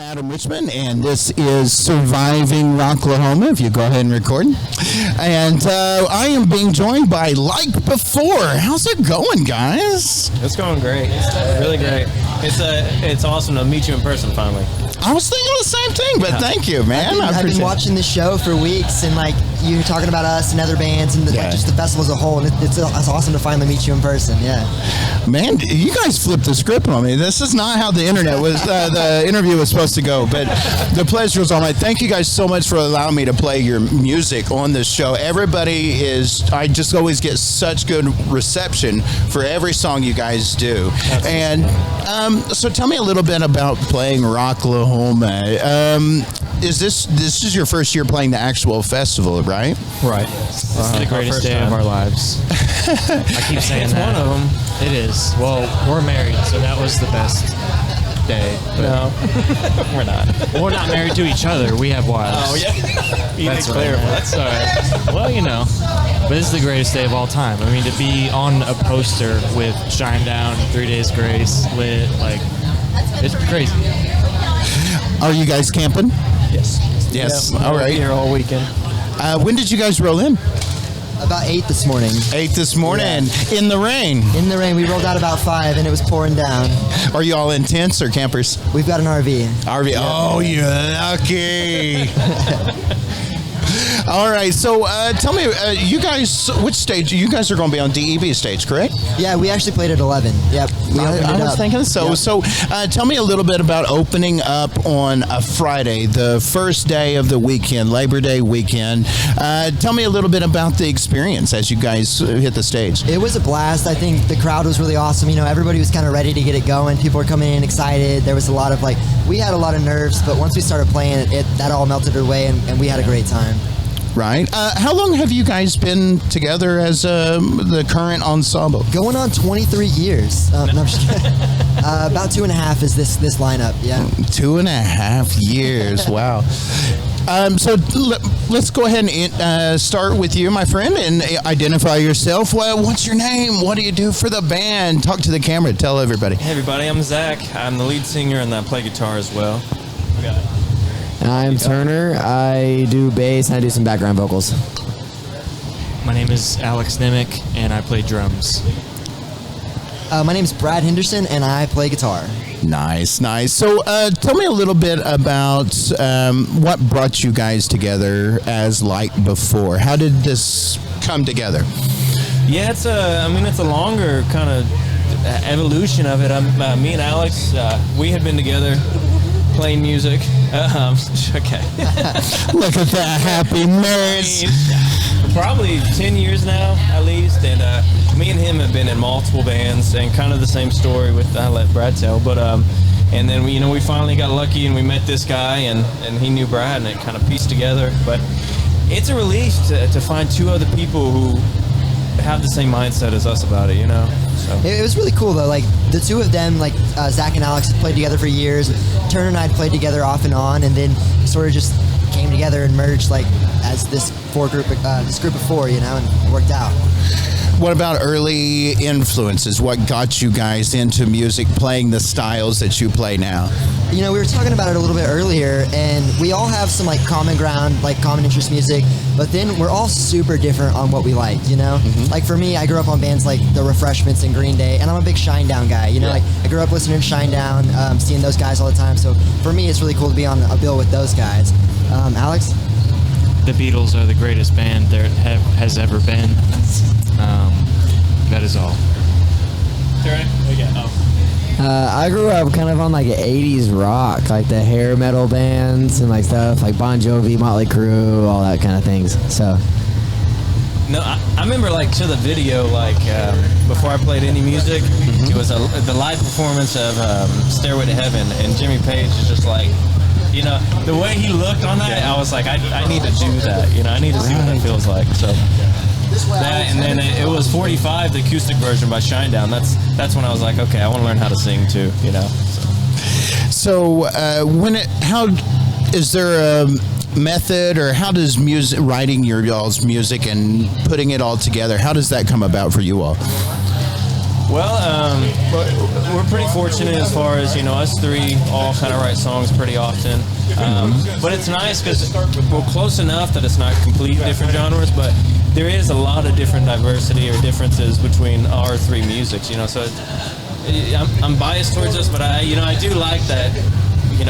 Adam Richmond, and this is Surviving Rocklahoma, if you go ahead and record. And I am being joined by Like Before. How's it going, guys? It's going great. It's really great. It's awesome to meet you in person finally. I was thinking the same thing, but thank you, man. I've been watching the show for weeks, and like you talking about us and other bands, and like, just the festival as a whole, and it's awesome to finally meet you in person. Yeah, man, you guys flipped the script on me. This is not how the internet was. The interview was supposed to go, but the pleasure was all mine. Thank you guys so much for allowing me to play your music on this show. Everybody is. I just always get such good reception for every song you guys do. And so tell me a little bit about playing Rocklahoma. Is this is your first year playing the actual festival, right? Right. This is the greatest day of our lives. I keep saying it's that. One of them. It is. Well, we're married, so that was the best day. No, we're not. We're not married to each other. We have wives. Oh, yeah. That's clear. That's all right. Well, you know. But this is the greatest day of all time. I mean, to be on a poster with Shine Down, 3 Days Grace, lit, like, it's crazy. Are you guys camping? Yes. Yes. Yeah, all right. Here all weekend. When did you guys roll in? about 8 this morning. 8 this morning, in the rain. In the rain. We rolled out about 5, and it was pouring down. Are you all in tents or campers? We've got an RV. RV. Yeah. Oh, you're lucky. All right, so tell me, you guys, which stage? You guys are going to be on DEB stage, correct? Yeah, we actually played at 11. Yep, we opened it up. I was thinking so. Yep. So tell me a little bit about opening up on a Friday, the first day of the weekend, Labor Day weekend. Tell me a little bit about the experience as you guys hit the stage. It was a blast. I think the crowd was really awesome. You know, everybody was kind of ready to get it going. People were coming in excited. There was a lot of, like, we had a lot of nerves, but once we started playing, that all melted away, and we had a great time. Right. How long have you guys been together as the current ensemble? Going on 23 years. No, I'm just kidding. About 2.5 is this lineup. Yeah. 2.5 years. Wow. So let's go ahead and start with you, my friend, and identify yourself. Well, what's your name? What do you do for the band? Talk to the camera. Tell everybody. Hey, everybody. I'm Zach. I'm the lead singer, and I play guitar as well. We got it. I'm Turner. I do bass and I do some background vocals. My name is Alex Nimick, and I play drums. My name is Brad Henderson, and I play guitar. Nice, nice. So tell me a little bit about what brought you guys together as Like Before. How did this come together? Yeah, it's a longer kind of evolution of it. Me and Alex, we had been together playing music. Okay. Look at that happy marriage. Probably 10 years now, at least. And me and him have been in multiple bands, and kind of the same story with, I'll let Brad tell. But and then we finally got lucky, and we met this guy, and he knew Brad, and it kind of pieced together. But it's a relief to find two other people who have the same mindset as us about it, So. It was really cool, though. Like, the two of them, like, Zach and Alex played together for years. Turner and I played together off and on, and then sort of just came together and merged, like, as this group of four, and it worked out. What about early influences? What got you guys into music, playing the styles that you play now? We were talking about it a little bit earlier, and we all have some, like, common ground, like, common interest music, but then we're all super different on what we like, Mm-hmm. Like, for me, I grew up on bands like The Refreshments and Green Day, and I'm a big Shinedown guy, Like, I grew up listening to Shinedown, seeing those guys all the time, so for me, it's really cool to be on a bill with those guys. Alex? The Beatles are the greatest band there has ever been. That is all. I grew up kind of on like 80s rock, like the hair metal bands and like stuff like Bon Jovi, Motley Crue, all that kind of things. So. No, I remember, like, to the video, like, before I played any music, It was the live performance of Stairway to Heaven, and Jimmy Page is just like, the way he looked on that, I was like, I need to do that, I need to see what that feels like, so. That, and then it was 45, the acoustic version by Shinedown. That's when I was like, okay, I want to learn how to sing too, So how is there a method, or how does writing your y'all's music and putting it all together, how does that come about for you all? Well, we're pretty fortunate as far as, us three all kind of write songs pretty often. But it's nice because we're close enough that it's not complete different genres, but there is a lot of different diversity or differences between our three musics, so I'm biased towards this, but I do like that,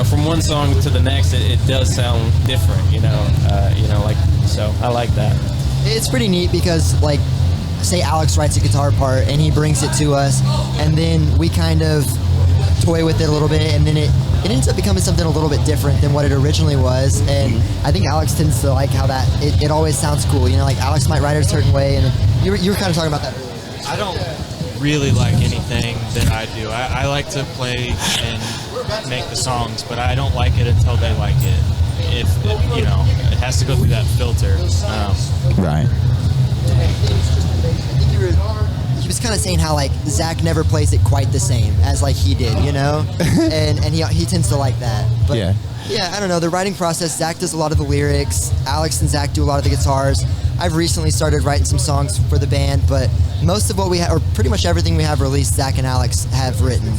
from one song to the next, it does sound different, so I like that. It's pretty neat because, like, say Alex writes a guitar part and he brings it to us, and then we kind of toy with it a little bit, and then it ends up becoming something a little bit different than what it originally was. And I think Alex tends to like how that it always sounds cool. Like Alex might write it a certain way, and you were kind of talking about that earlier. I don't really like anything that I do. I like to play and make the songs, but I don't like it until they like it. If it has to go through that filter. Right. He was kind of saying how, like, Zach never plays it quite the same as, like, he did, and he tends to like that. But yeah, I don't know, the writing process, Zach does a lot of the lyrics, Alex and Zach do a lot of the guitars. I've recently started writing some songs for the band, but most of what we have, or pretty much everything we have released, Zach and Alex have written,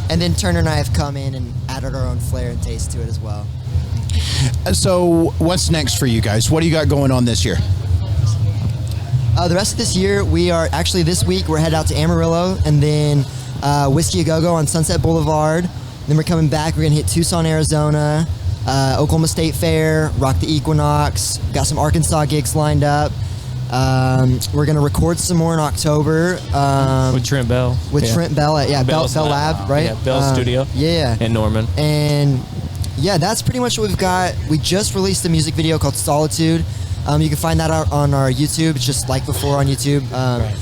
and then Turner and I have come in and added our own flair and taste to it as well. So what's next for you guys? What do you got going on this year? The rest of this year, we are actually, this week we're headed out to Amarillo, and then Whiskey A Go-Go on Sunset Boulevard. Then we're coming back. We're gonna hit Tucson, Arizona, Oklahoma State Fair, Rock the Equinox. Got some Arkansas gigs lined up. We're gonna record some more in October With Trent Bell. Trent Bell at Bell Lab, right? Yeah, Bell Studio. Yeah. And Norman. And yeah, that's pretty much what we've got. We just released a music video called Solitude. You can find that out on our YouTube. It's just like before on YouTube.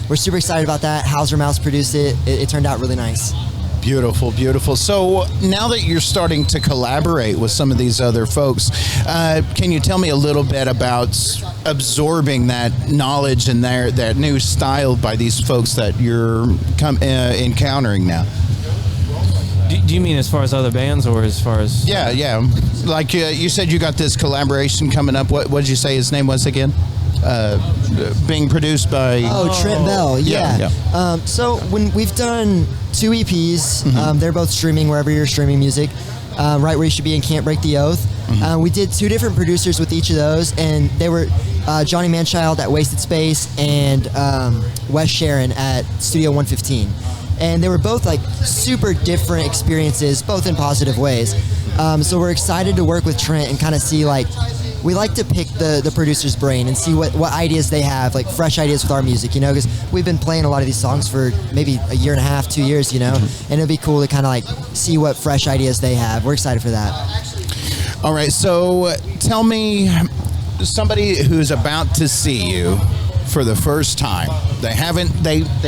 We're super excited about that. Hauser Mouse produced it. It turned out really nice. Beautiful, beautiful. So now that you're starting to collaborate with some of these other folks, can you tell me a little bit about absorbing that knowledge and that new style by these folks that you're encountering now? Do you mean as far as other bands or as far as... Yeah. Like you said you got this collaboration coming up. What did you say his name was again? Being produced by... Trent Bell, yeah. Yeah. So when we've done 2 EPs, they're both streaming wherever you're streaming music, right where you should be and Can't Break the Oath. We did 2 different producers with each of those, and they were Johnny Manchild at Wasted Space and Wes Sharon at Studio 115. And they were both like super different experiences, both in positive ways. So we're excited to work with Trent and kind of see, like, we like to pick the producer's brain and see what ideas they have, like fresh ideas with our music, because we've been playing a lot of these songs for maybe a year and a half, 2 years, and it'd be cool to kind of like see what fresh ideas they have. We're excited for that. All right, so tell me, somebody who's about to see you for the first time, they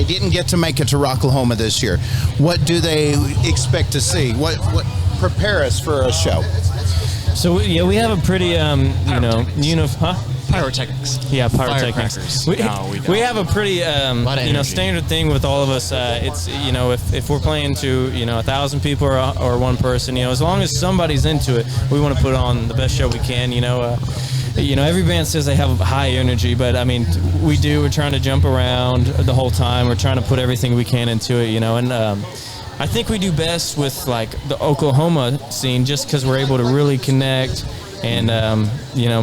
didn't get to make it to Rocklahoma this year. What do they expect to see? What prepare us for a show? So we have a pretty Pyrotechnics. Yeah, pyrotechnics. Firecrackers. We don't. have a pretty energy. standard thing with all of us. It's if we're playing to 1,000 people or one person, as long as somebody's into it, we want to put on the best show we can. Every band says they have high energy, but I mean, we do. We're trying to jump around the whole time. We're trying to put everything we can into it, and I think we do best with like the Oklahoma scene, just because we're able to really connect and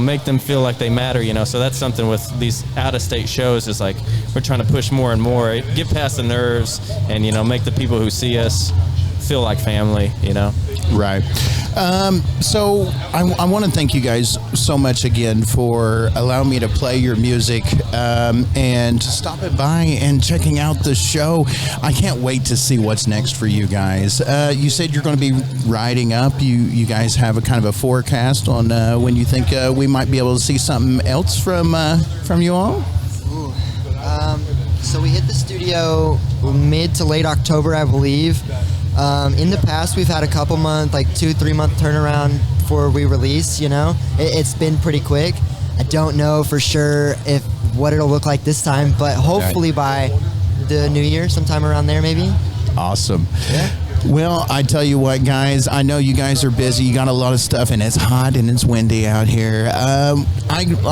make them feel like they matter. So that's something with these out-of-state shows, is like we're trying to push more and more, get past the nerves, and make the people who see us feel like family. Right. So I want to thank you guys so much again for allowing me to play your music and stopping by and checking out the show. I can't wait to see what's next for you guys. You said you're going to be riding up. You guys have a kind of a forecast on when you think we might be able to see something else from you all? Ooh. So we hit the studio mid to late October, I believe. In the past, we've had a couple month, like 2-3 month turnaround before we release. It's been pretty quick. I don't know for sure what it'll look like this time, but hopefully by the new year, sometime around there, maybe. Awesome. Yeah. Well, I tell you what, guys, I know you guys are busy. You got a lot of stuff, and it's hot and it's windy out here. I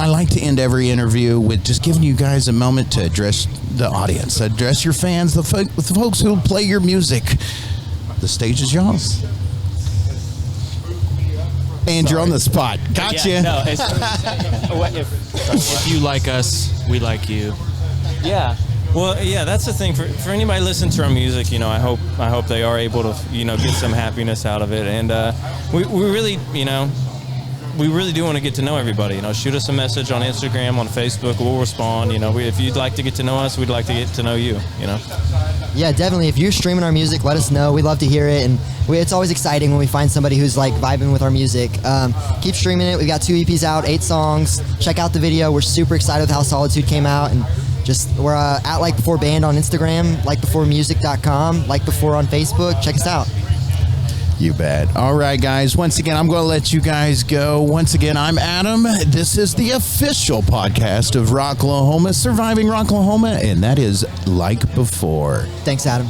like to end every interview with just giving you guys a moment to address the audience, address your fans, the folks who play your music. The stage is yours. And you're on the spot. Gotcha. Yeah, no, if If you like us, we like you. Yeah. Well, yeah, that's the thing. For anybody listening to our music, I hope they are able to, get some happiness out of it. And we really, we really do want to get to know everybody. Shoot us a message on Instagram, on Facebook. We'll respond. If you'd like to get to know us, we'd like to get to know you. Yeah, definitely. If you're streaming our music, let us know. We love to hear it, and it's always exciting when we find somebody who's like vibing with our music. Keep streaming it. We've got 2 EPs out, 8 songs. Check out the video. We're super excited with how Solitude came out, and we're at Like Before Band on Instagram, likebeforemusic.com, Like Before on Facebook. Check us out. You bet. All right, guys. Once again, I'm going to let you guys go. Once again, I'm Adam. This is the official podcast of Rocklahoma, Surviving Rocklahoma, and that is Like Before. Thanks, Adam.